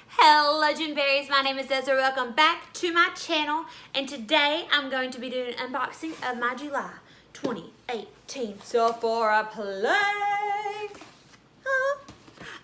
Hello June Berries, my name is Desiree. Welcome back to my channel, and today I'm going to be doing an unboxing of my July 2018 Sephora Play.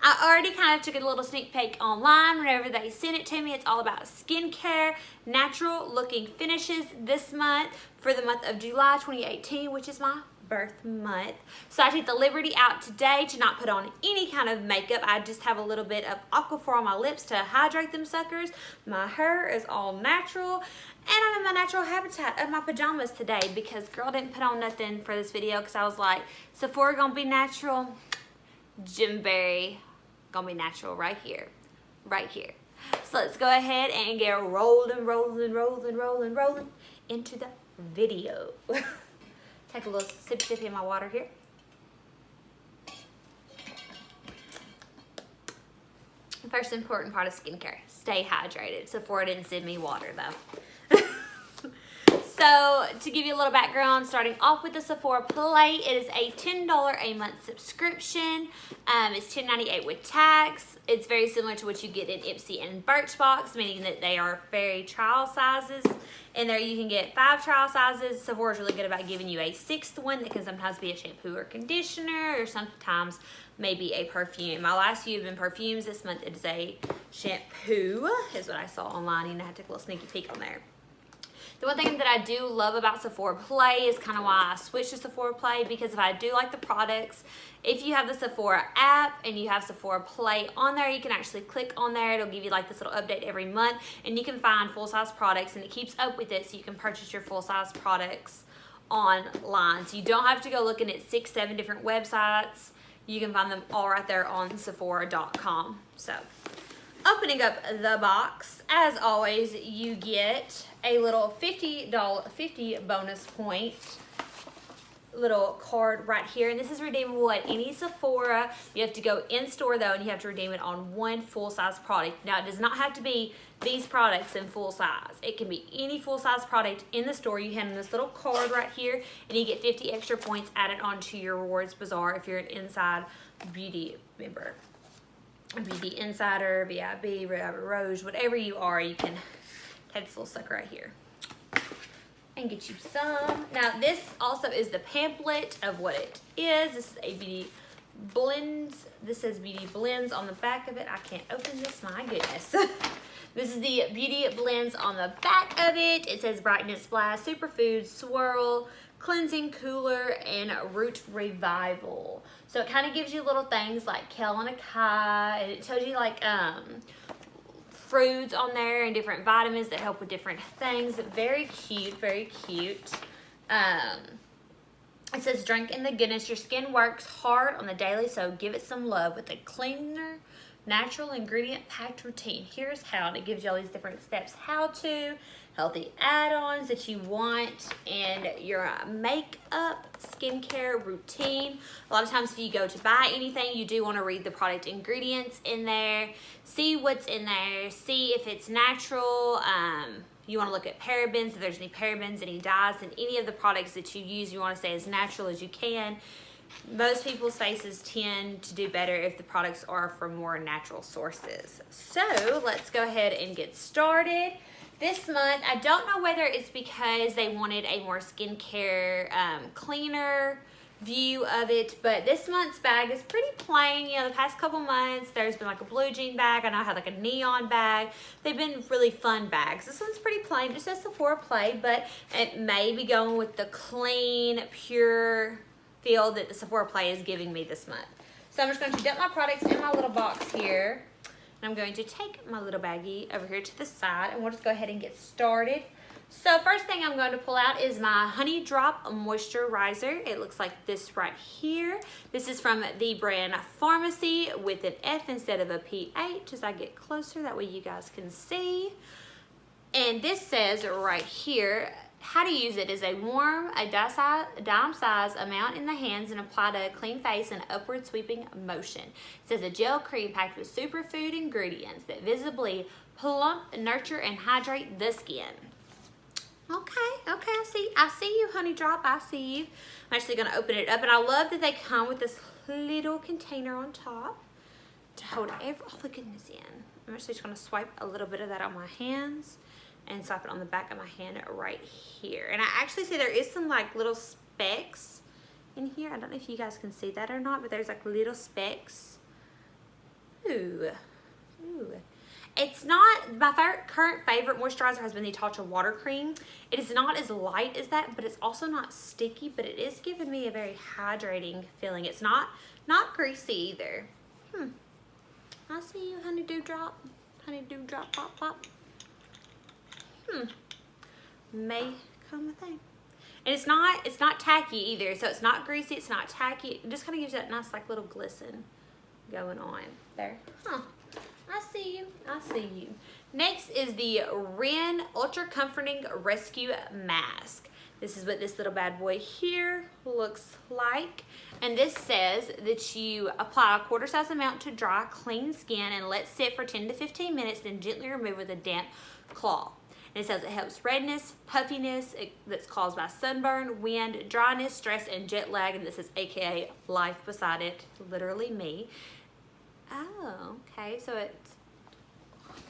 I already kind of took a little sneak peek online whenever they sent it to me. It's all about skincare, natural looking finishes this month for the month of July 2018, which is my birth month. So I took the liberty out today to not put on any kind of makeup. I just have a little bit of Aquaphor on my lips to hydrate them suckers. My hair is all natural, and I'm in my natural habitat of my pajamas today because girl didn't put on nothing for this video because I was like, Sephora gonna be natural, Jim Berry gonna be natural right here. So let's go ahead and get rolling into the video. Take a little sip in my water here. First important part of skincare, stay hydrated. Sephora didn't send me water though. So to give you a little background, starting off with the Sephora Play, it is a $10 a month subscription. It's $10.98 with tax. It's very similar to what you get in Ipsy and Birchbox, meaning that they are very trial sizes. In there you can get 5 trial sizes. Sephora's really good about giving you a 6th one that can sometimes be a shampoo or conditioner, or sometimes maybe a perfume. My last few have been perfumes. This month it is a shampoo, is what I saw online, and I took a little sneaky peek on there. The one thing that I do love about Sephora Play is kind of why I switched to Sephora Play, because if I do like the products, if you have the Sephora app and you have Sephora Play on there, you can actually click on there. It'll give you like this little update every month, and you can find full-size products, and it keeps up with it, so you can purchase your full-size products online. So you don't have to go looking at 6-7 different websites. You can find them all right there on Sephora.com. So opening up the box, as always, you get a little $50 bonus point little card right here, and this is redeemable at any Sephora. You have to go in store though, and you have to redeem it on one full-size product. Now it does not have to be these products in full size. It can be any full-size product in the store. You hand them this little card right here, and you get 50 extra points added onto your Rewards Bazaar if you're an Inside Beauty member. Beauty Insider, VIB, Rose, whatever you are, you can take this little sucker right here and get you some. Now this also is the pamphlet of what it is. This is a beauty blends. This says beauty blends on the back of it. I can't open this, my goodness. This is the beauty blends on the back of it. It says brightness blast, superfood swirl, cleansing cooler, and root revival. So it kind of gives you little things like kale and acai, and it tells you like fruits on there and different vitamins that help with different things. Very cute, very cute. It says drink in the goodness. Your skin works hard on the daily, so give it some love with a cleaner, natural ingredient packed routine. Here's how, and it gives you all these different steps how to, healthy add-ons that you want in your makeup skincare routine. A lot of times if you go to buy anything, you do want to read the product ingredients in there, see what's in there, see if it's natural. You want to look at parabens, if there's any parabens, any dyes, and any of the products that you use, you want to stay as natural as you can. Most people's faces tend to do better if the products are from more natural sources. So let's go ahead and get started. This month, I don't know whether it's because they wanted a more skincare, cleaner view of it, but this month's bag is pretty plain. You know, the past couple months, there's been like a blue jean bag. I know I had like a neon bag. They've been really fun bags. This one's pretty plain, just says Sephora Play, but it may be going with the clean, pure feel that the Sephora Play is giving me this month. So I'm just going to dump my products in my little box here. I'm going to take my little baggie over here to the side, and we'll just go ahead and get started. So first thing I'm going to pull out is my Honey Drop Moisturizer. It looks like this right here. This is from the brand Pharmacy with an F instead of a PH as I get closer. That way you guys can see. And this says right here, how to use it is a warm, dime size amount in the hands and apply to a clean face in upward sweeping motion. It says a gel cream packed with superfood ingredients that visibly plump, nurture, and hydrate the skin. Okay, I see you, Honey Drop, I see you. I'm actually gonna open it up, and I love that they come with this little container on top to hold oh, the goodness in. I'm actually just gonna swipe a little bit of that on my hands and swipe it on the back of my hand right here. And I actually see there is some like little specks in here. I don't know if you guys can see that or not, but there's like little specks. Ooh. Ooh. It's not, my current favorite moisturizer has been the Tatcha Water Cream. It is not as light as that, but it's also not sticky, but it is giving me a very hydrating feeling. It's not greasy either. I see you, honey dewdrop. Honey dewdrop, pop, pop. May come a thing. And it's not tacky either, so it's not greasy, it's not tacky. It just kind of gives you that nice like little glisten going on there. I see you. I see you. Next is the Ren Ultra Comforting Rescue Mask. This is what this little bad boy here looks like. And this says that you apply a quarter size amount to dry, clean skin and let sit for 10 to 15 minutes, then gently remove with a damp cloth. And it says it helps redness, puffiness that's caused by sunburn, wind, dryness, stress, and jet lag. And this is AKA life beside it, literally me. Oh, okay, so it's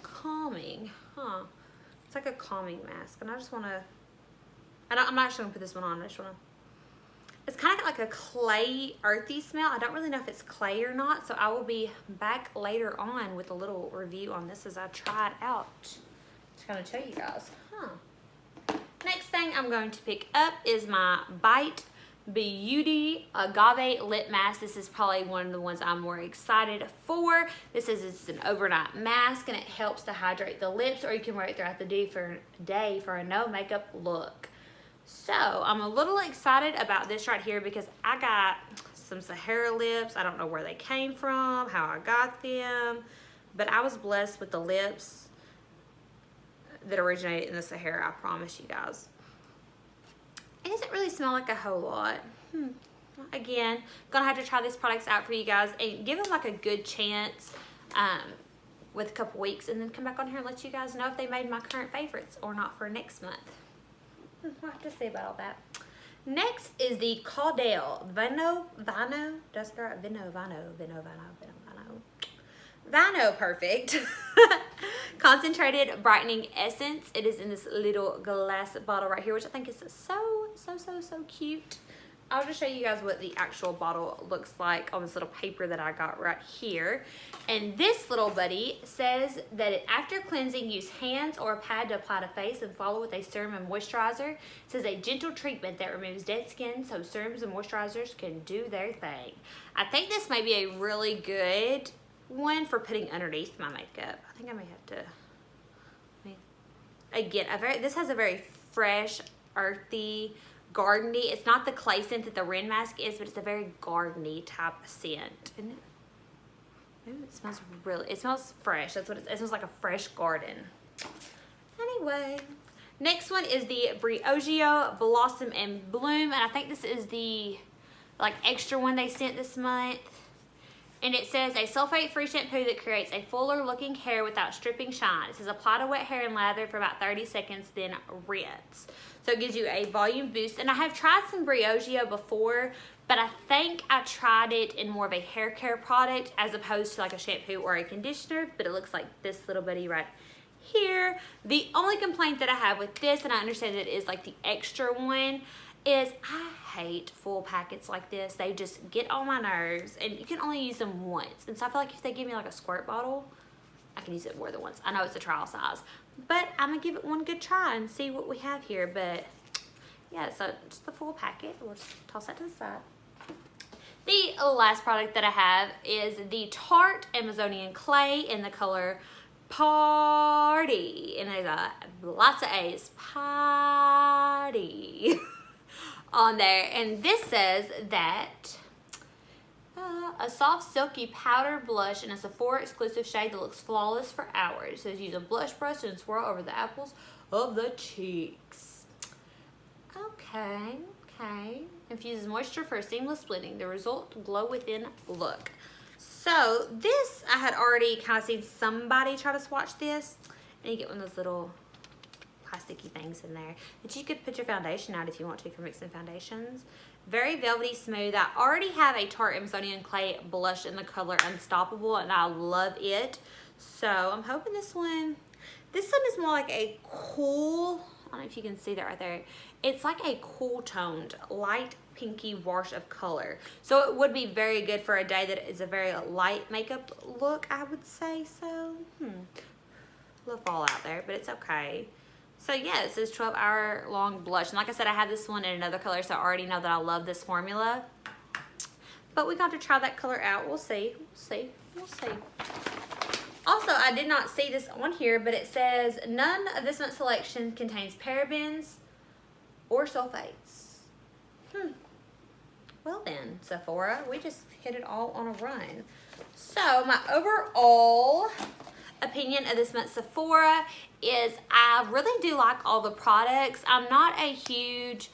calming, It's like a calming mask, and I just want to, I'm not actually going to put this one on, I just want to, it's kind of like a clay, earthy smell. I don't really know if it's clay or not, so I will be back later on with a little review on this as I try it out. Just going to show you guys, Next thing I'm going to pick up is my Bite Beauty Agave Lip Mask. This is probably one of the ones I'm more excited for. This is it's an overnight mask and it helps to hydrate the lips, or you can wear it throughout the day for a no makeup look. So I'm a little excited about this right here because I got some Sephora lips. I don't know where they came from, how I got them, but I was blessed with the lips that originated in the Sephora, I promise you guys. It doesn't really smell like a whole lot. Again, gonna have to try these products out for you guys and give them like a good chance with a couple weeks, and then come back on here and let you guys know if they made my current favorites or not for next month. I'll have to see about all that. Next is the Caudel Vino Perfect Concentrated Brightening Essence. It is in this little glass bottle right here, which I think is so cute. I'll just show you guys what the actual bottle looks like on this little paper that I got right here. And this little buddy says that after cleansing, use hands or a pad to apply to face and follow with a serum and moisturizer. It says a gentle treatment that removes dead skin so serums and moisturizers can do their thing. I think this may be a really good one for putting underneath my makeup. I think I may have to, again, this has a very fresh, earthy, gardeny. It's not the clay scent that the Ren mask is, but it's a very gardeny type of scent. Isn't it? Ooh, it smells it smells fresh. That's what it smells like, a fresh garden. Anyway, next one is the Briogeo Blossom and Bloom, and I think this is the like extra one they sent this month. And it says a sulfate-free shampoo that creates a fuller looking hair without stripping shine. It says apply to wet hair and lather for about 30 seconds, then rinse. So it gives you a volume boost. And I have tried some Briogeo before, but I think I tried it in more of a hair care product as opposed to like a shampoo or a conditioner. But it looks like this little buddy right here. The only complaint that I have with this, and I understand that it is like the extra one, is I hate full packets like this. They just get on my nerves, and you can only use them once. And so I feel like if they give me like a squirt bottle, I can use it more than once. I know it's a trial size, but I'm gonna give it one good try and see what we have here. But yeah, so just the full packet. We'll just toss that to the side. The last product that I have is the Tarte Amazonian Clay in the color Party, and there's lots of A's, Party on there. And this says that a soft silky powder blush in a Sephora exclusive shade that looks flawless for hours. It says use a blush brush and swirl over the apples of the cheeks. Okay. Infuses moisture for a seamless blending. The result, glow within look. So this, I had already kind of seen somebody try to swatch this, and you get one of those little plasticky things in there that you could put your foundation out if you want to for mixing foundations. Very velvety smooth. I already have a Tarte Amazonian Clay blush in the color Unstoppable, and I love it. So I'm hoping this one is more like a cool, I don't know if you can see that right there. It's like a cool toned, light pinky wash of color. So it would be very good for a day that is a very light makeup look, I would say. So, a little fallout there, but it's okay. So yeah, it says 12-hour long blush. And like I said, I have this one in another color, so I already know that I love this formula. But we got to try that color out. We'll see, we'll see. Also, I did not see this on here, but it says none of this month's selection contains parabens or sulfates. Well then, Sephora, we just hit it all on a run. So my overall opinion of this month's Sephora is I really do like all the products. I'm not a huge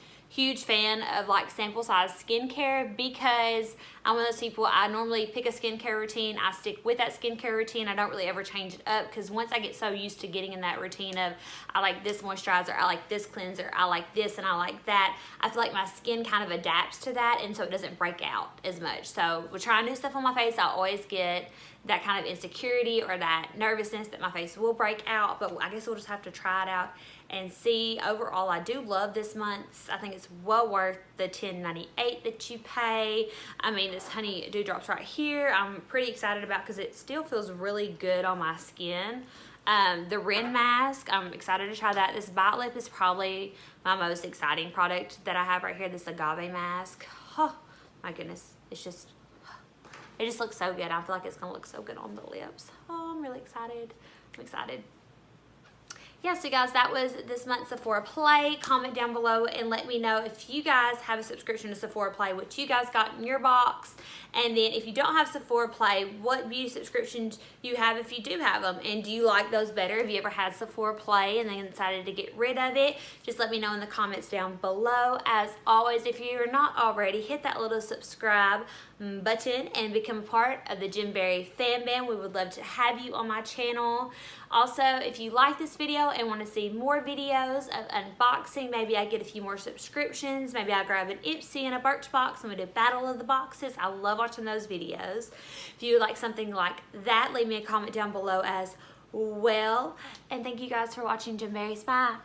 fan of like sample size skincare because I'm one of those people, I normally pick a skincare routine, I stick with that skincare routine, I don't really ever change it up because once I get so used to getting in that routine of I like this moisturizer, I like this cleanser, I like this and I like that, I feel like my skin kind of adapts to that and so it doesn't break out as much. So with trying new stuff on my face, I always get that kind of insecurity or that nervousness that my face will break out, but I guess we'll just have to try it out and see. Overall, I do love this month's. I think it's well worth the $10.98 that you pay. I mean, this Honey Dewdrops right here, I'm pretty excited about because it still feels really good on my skin. The Ren mask, I'm excited to try that. This Bite Lip is probably my most exciting product that I have right here, this Agave mask. Oh, my goodness, it just looks so good. I feel like it's gonna look so good on the lips. Oh, I'm really excited. I'm excited. Yeah, so guys, that was this month's Sephora Play. Comment down below and let me know if you guys have a subscription to Sephora Play, what you guys got in your box. And then if you don't have Sephora Play, what beauty subscriptions you have if you do have them. And do you like those better? Have you ever had Sephora Play and then decided to get rid of it? Just let me know in the comments down below. As always, if you're not already, hit that little subscribe button and become a part of the Jim Berry fan band. We would love to have you on my channel. Also, if you like this video and want to see more videos of unboxing, maybe I get a few more subscriptions, maybe I grab an Ipsy and a Birchbox and we do Battle of the Boxes. I love watching those videos. If you would like something like that, leave me a comment down below as well. And thank you guys for watching Jim Berry's. Bye.